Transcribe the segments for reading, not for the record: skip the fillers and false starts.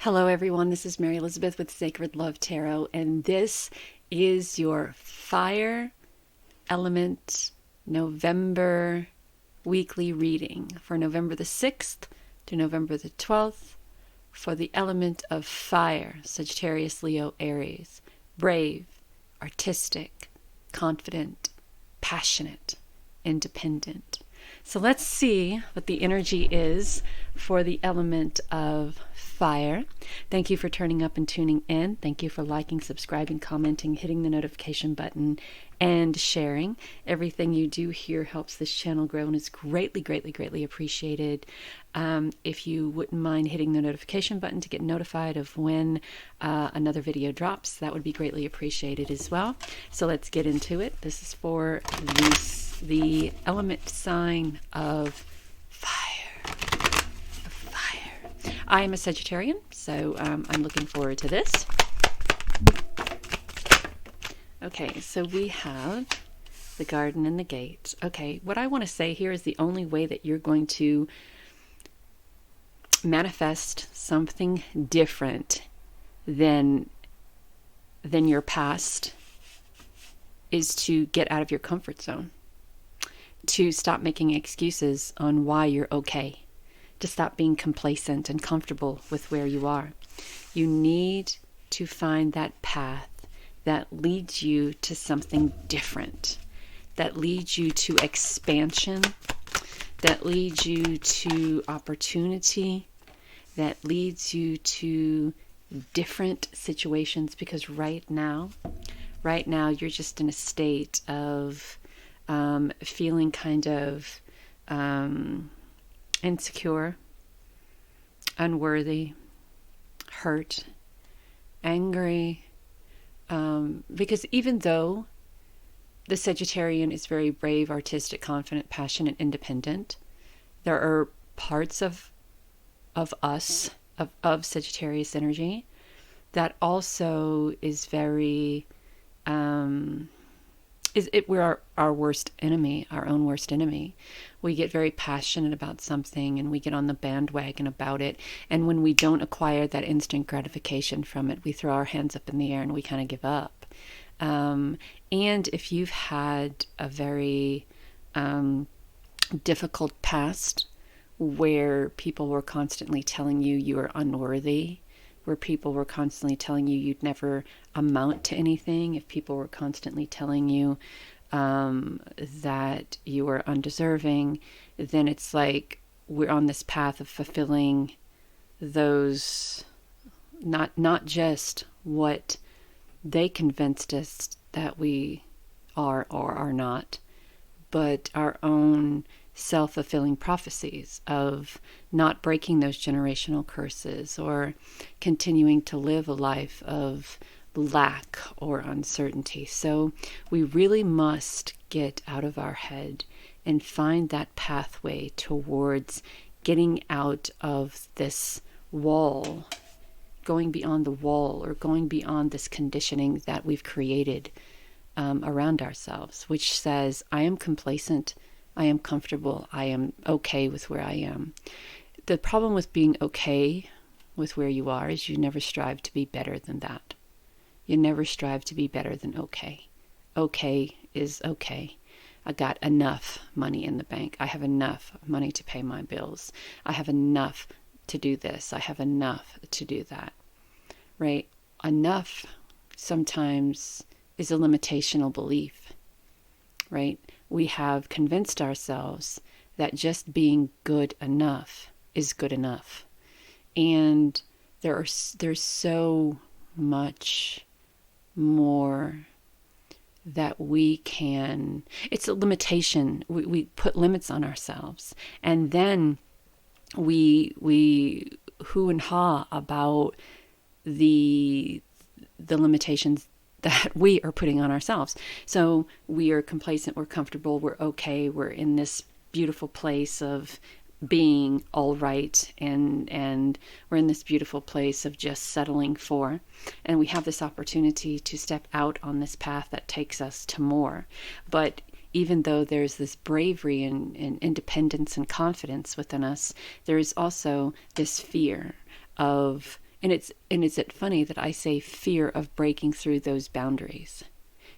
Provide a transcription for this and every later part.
Hello, everyone. This is Mary Elizabeth with Sacred Love Tarot, and this is your Fire Element November weekly reading for November the 6th to November the 12th for the element of fire, Sagittarius, Leo, Aries. Brave, artistic, confident, passionate, independent. So let's see what the energy is for the element of fire. Thank you for turning up and tuning in. Thank you for liking, subscribing, commenting, hitting the notification button, and sharing. Everything you do here helps this channel grow and is greatly, greatly, greatly appreciated. If you wouldn't mind hitting the notification button to get notified of when another video drops, that would be greatly appreciated as well. So let's get into it. This is for the element sign of fire. I am a Sagittarian, so I'm looking forward to this. Okay, so we have the garden and the gate. Okay, what I want to say here is the only way that you're going to manifest something different than your past is to get out of your comfort zone, to stop making excuses on why you're okay, to stop being complacent and comfortable with where you are. You need to find that path that leads you to something different, that leads you to expansion, that leads you to opportunity, that leads you to different situations, because right now you're just in a state of feeling kind of insecure, unworthy, hurt, angry, because even though the Sagittarian is very brave, artistic, confident, passionate, independent, there are parts of us, of Sagittarius energy, that also is very we're our worst enemy, our own worst enemy. We get very passionate about something and we get on the bandwagon about it, and when we don't acquire that instant gratification from it, we throw our hands up in the air and we kind of give up. And if you've had a very difficult past where people were constantly telling you you are unworthy, where people were constantly telling you you'd never amount to anything, if people were constantly telling you that you were undeserving, then it's like we're on this path of fulfilling those, not just what they convinced us that we are or are not, but our own self-fulfilling prophecies of not breaking those generational curses or continuing to live a life of lack or uncertainty. So we really must get out of our head and find that pathway towards getting out of this wall, going beyond the wall, or going beyond this conditioning that we've created around ourselves, which says, I am complacent, I am comfortable, I am okay with where I am. The problem with being okay with where you are is you never strive to be better than that. You never strive to be better than okay. Okay is okay. I got enough money in the bank. I have enough money to pay my bills. I have enough to do this. I have enough to do that. Right? Enough sometimes is a limitational belief. Right? We have convinced ourselves that just being good enough is good enough. And there's so much more that we can, it's a limitation. We put limits on ourselves, and then we hoo and ha about the limitations that we are putting on ourselves. So we are complacent, we're comfortable, we're okay, we're in this beautiful place of being all right, and we're in this beautiful place of just settling for, and we have this opportunity to step out on this path that takes us to more. But even though there's this bravery and independence and confidence within us, there is also this fear of And is it funny that I say fear of breaking through those boundaries,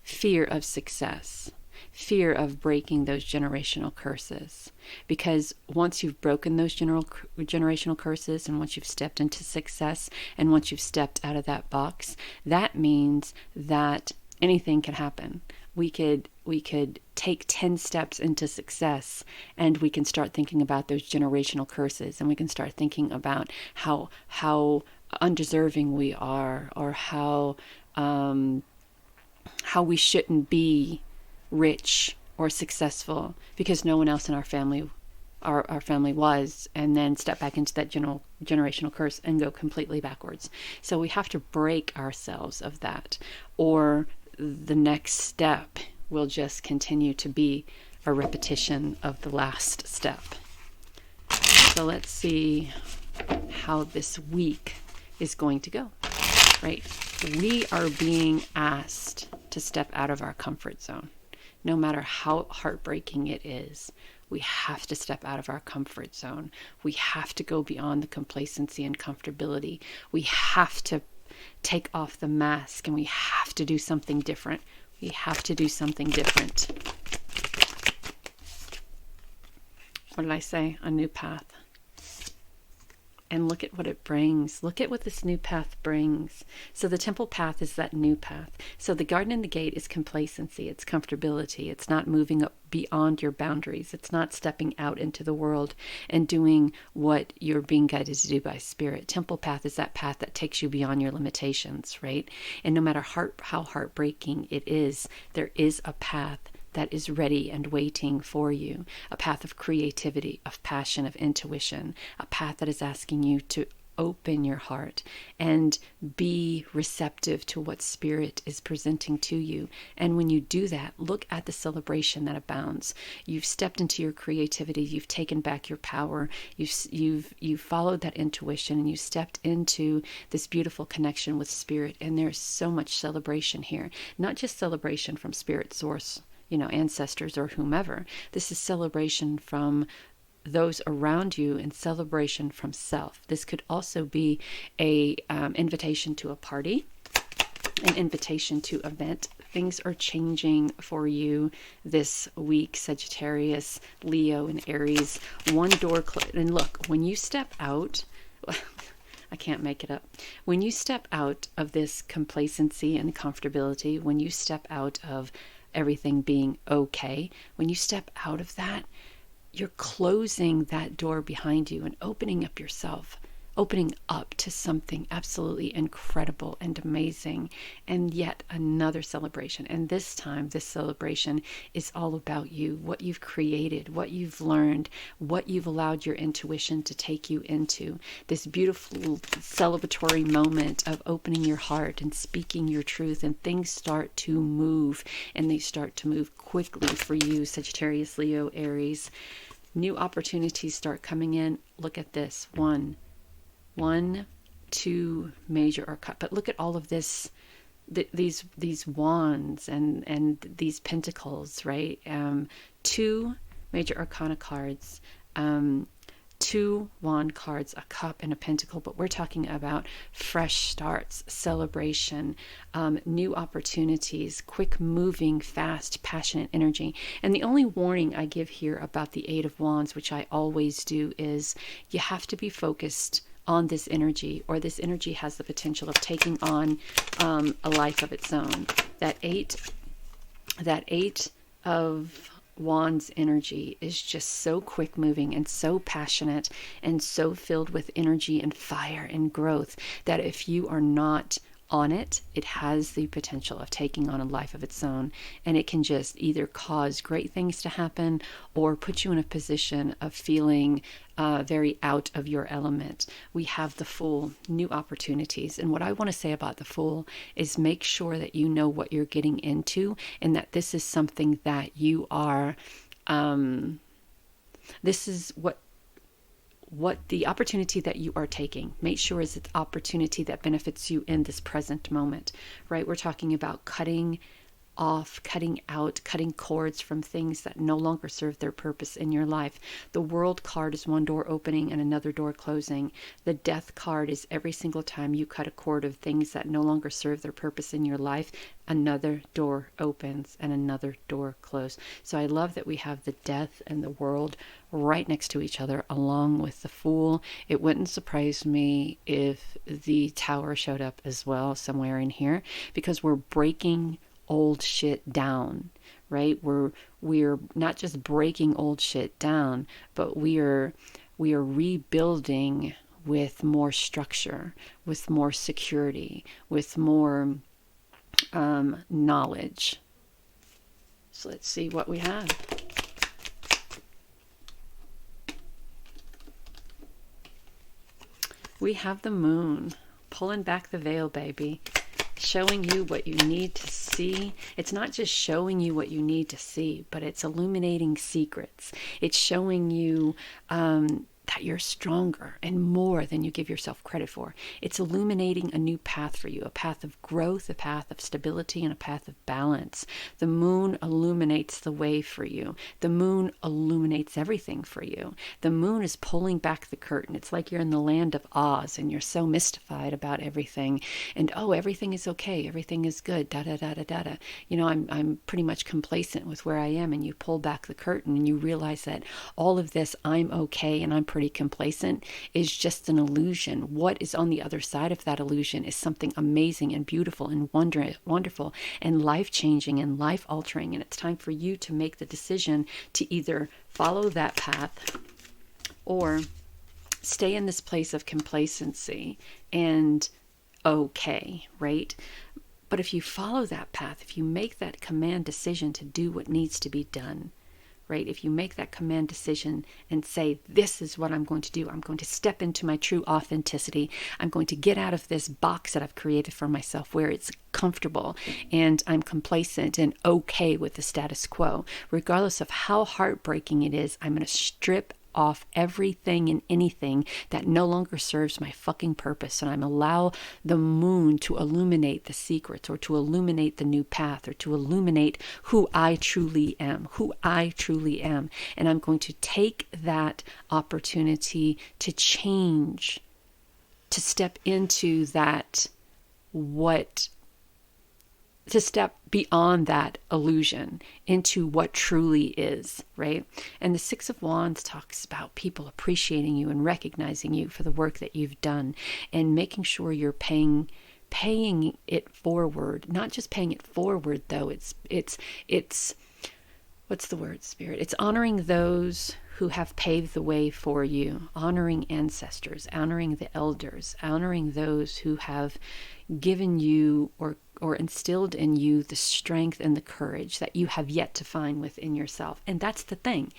fear of success, fear of breaking those generational curses? Because once you've broken those generational curses, and once you've stepped into success, and once you've stepped out of that box, that means that anything can happen. We could take 10 steps into success, and we can start thinking about those generational curses, and we can start thinking about how undeserving we are, or how we shouldn't be rich or successful because no one else in our family was, and then step back into that generational curse and go completely backwards. So we have to break ourselves of that, or the next step will just continue to be a repetition of the last step. So let's see how this week is going to go, right? We are being asked to step out of our comfort zone. No matter how heartbreaking it is, we have to step out of our comfort zone. We have to go beyond the complacency and comfortability. We have to take off the mask, and we have to do something different. We have to do something different. What did I say? A new path. And look at what it brings. Look at what this new path brings. So the temple path is that new path. So the garden and the gate is complacency. It's comfortability. It's not moving up beyond your boundaries. It's not stepping out into the world and doing what you're being guided to do by spirit. Temple path is that path that takes you beyond your limitations, right? And no matter how heartbreaking it is, there is a path that is ready and waiting for you. A path of creativity, of passion, of intuition. A path that is asking you to open your heart and be receptive to what spirit is presenting to you. And when you do that, look at the celebration that abounds. You've stepped into your creativity. You've taken back your power. You've followed that intuition, and you stepped into this beautiful connection with spirit. And there's so much celebration here. Not just celebration from spirit source, ancestors or whomever. This is celebration from those around you, and celebration from self. This could also be a invitation to a party, an invitation to event. Things are changing for you this week, Sagittarius, Leo, and Aries. One door and look, when you step out, I can't make it up. When you step out of this complacency and comfortability, when you step out of everything being okay, when you step out of that, you're closing that door behind you and opening up yourself, opening up to something absolutely incredible and amazing, and yet another celebration. And this time, this celebration is all about you, what you've created, what you've learned, what you've allowed your intuition to take you into. This beautiful celebratory moment of opening your heart and speaking your truth, and things start to move, and they start to move quickly for you, Sagittarius, Leo, Aries. New opportunities start coming in. Look at this. One, two major arcana. But look at all of this, these wands and these pentacles, right? Two major arcana cards, two wand cards, a cup and a pentacle. But we're talking about fresh starts, celebration, new opportunities, quick moving, fast, passionate energy. And the only warning I give here about the Eight of Wands, which I always do, is you have to be focused on this energy, or this energy has the potential of taking on a life of its own. That eight of Wands energy is just so quick moving and so passionate and so filled with energy and fire and growth that if you are not on it, it has the potential of taking on a life of its own, and it can just either cause great things to happen or put you in a position of feeling very out of your element. We have the Fool, new opportunities. And what I want to say about the Fool is make sure that you know what you're getting into, and that this is something that you are, this is what the opportunity that you are taking, make sure is an opportunity that benefits you in this present moment, right? We're talking about cutting off, cutting out, cutting cords from things that no longer serve their purpose in your life. The World card is one door opening and another door closing. The Death card is every single time you cut a cord of things that no longer serve their purpose in your life, another door opens and another door closes. So I love that we have the Death and the World right next to each other along with the Fool. It wouldn't surprise me if the Tower showed up as well somewhere in here, because we're breaking old shit down, right? We're not just breaking old shit down, but we are rebuilding with more structure, with more security, with more knowledge. So let's see what we have. We have the Moon, pulling back the veil, baby. Showing you what you need to see. It's not just showing you what you need to see, but it's illuminating secrets. It's showing you that you're stronger and more than you give yourself credit for. It's illuminating a new path for you, a path of growth, a path of stability, and a path of balance. The Moon illuminates the way for you. The Moon illuminates everything for you. The Moon is pulling back the curtain. It's like you're in the land of Oz and you're so mystified about everything. And oh, everything is okay. Everything is good. Da da da da da da. You know, I'm pretty much complacent with where I am. And you pull back the curtain and you realize that all of this, I'm okay and I'm pretty complacent, is just an illusion. What is on the other side of that illusion is something amazing and beautiful and wonderful and life-changing and life-altering. And it's time for you to make the decision to either follow that path or stay in this place of complacency and okay, right? But if you follow that path, if you make that command decision to do what needs to be done, right? If you make that command decision and say, this is what I'm going to do. I'm going to step into my true authenticity. I'm going to get out of this box that I've created for myself where it's comfortable and I'm complacent and okay with the status quo. Regardless of how heartbreaking it is, I'm going to strip off everything and anything that no longer serves my fucking purpose, and I'm allow the Moon to illuminate the secrets, or to illuminate the new path, or to illuminate who I truly am, and I'm going to take that opportunity to change, to step into that, to step beyond that illusion into what truly is, right? And the Six of Wands talks about people appreciating you and recognizing you for the work that you've done, and making sure you're paying it forward. Not just paying it forward though, it's what's the word, Spirit? It's honoring those who have paved the way for you, honoring ancestors, honoring the elders, honoring those who have given you or instilled in you the strength and the courage that you have yet to find within yourself. And that's the thing.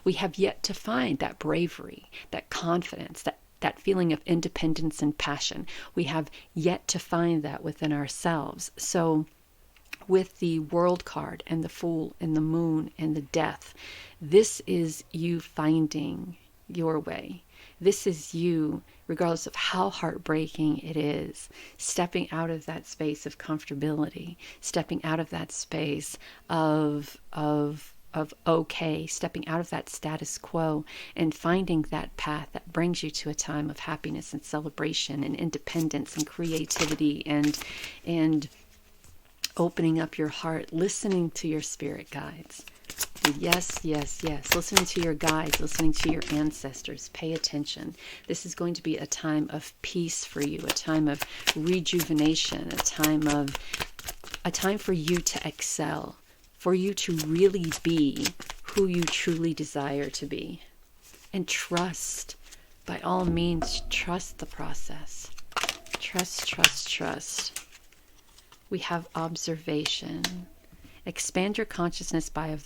We have yet to find that bravery, that confidence, that feeling of independence and passion. We have yet to find that within ourselves. So with the World card and the Fool and the Moon and the Death, this is you finding your way. This is you, regardless of how heartbreaking it is, stepping out of that space of comfortability, stepping out of that space of okay, stepping out of that status quo and finding that path that brings you to a time of happiness and celebration and independence and creativity and opening up your heart, listening to your spirit guides. Yes. Listening to your guides, listening to your ancestors. Pay attention. This is going to be a time of peace for you, a time of rejuvenation, a time for you to excel, for you to really be who you truly desire to be. And trust, by all means, trust the process. Trust. We have observation. Expand your consciousness by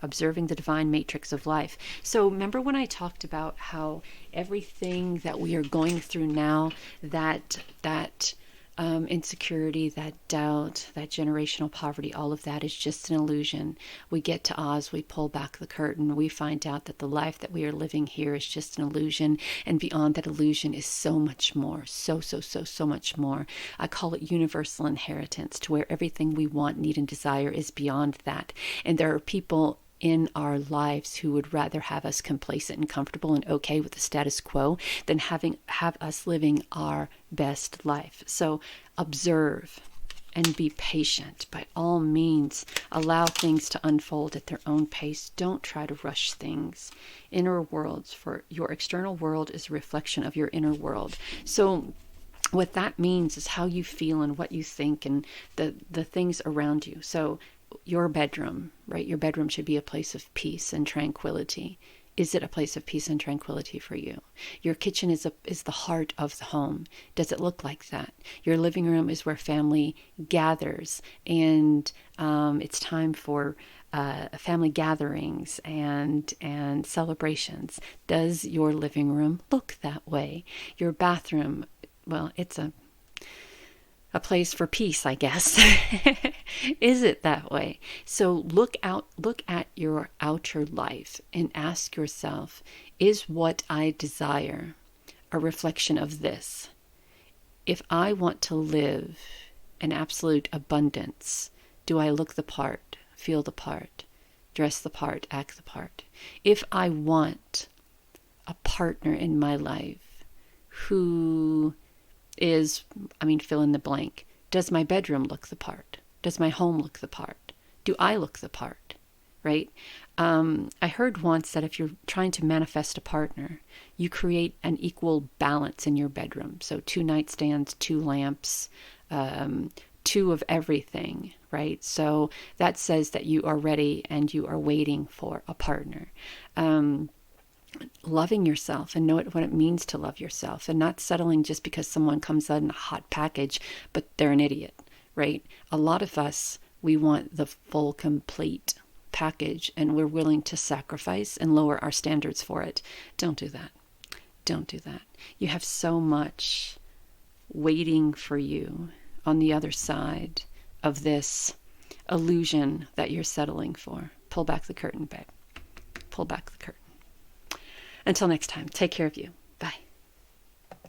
observing the divine matrix of life. So remember when I talked about how everything that we are going through now, that insecurity, that doubt, that generational poverty, all of that is just an illusion. We get to Oz, we pull back the curtain, we find out that the life that we are living here is just an illusion, and beyond that illusion is so much more, so much more. I call it universal inheritance, to where everything we want, need, and desire is beyond that. And there are people in our lives who would rather have us complacent and comfortable and okay with the status quo than have us living our best life. So observe and be patient. By all means, allow things to unfold at their own pace. Don't try to rush things. Inner worlds, for your external world is a reflection of your inner world. So what that means is how you feel and what you think and the things around you. So your bedroom, right? Your bedroom should be a place of peace and tranquility. Is it a place of peace and tranquility for you? Your kitchen is the heart of the home. Does it look like that? Your living room is where family gathers, and it's time for family gatherings and celebrations. Does your living room look that way? Your bathroom, well, it's a place for peace, I guess. Is it that way? So look at your outer life and ask yourself, is what I desire a reflection of this? If I want to live in absolute abundance, do I look the part, feel the part, dress the part, act the part? If I want a partner in my life who is, fill in the blank. Does my bedroom look the part? Does my home look the part? Do I look the part? Right? I heard once that if you're trying to manifest a partner, you create an equal balance in your bedroom. So 2 nightstands, 2 lamps, 2 of everything, right? So that says that you are ready and you are waiting for a partner. Loving yourself and know what it means to love yourself, and not settling just because someone comes out in a hot package, but they're an idiot, right? A lot of us, we want the full, complete package, and we're willing to sacrifice and lower our standards for it. Don't do that. Don't do that. You have so much waiting for you on the other side of this illusion that you're settling for. Pull back the curtain, babe. Pull back the curtain. Until next time, take care of you.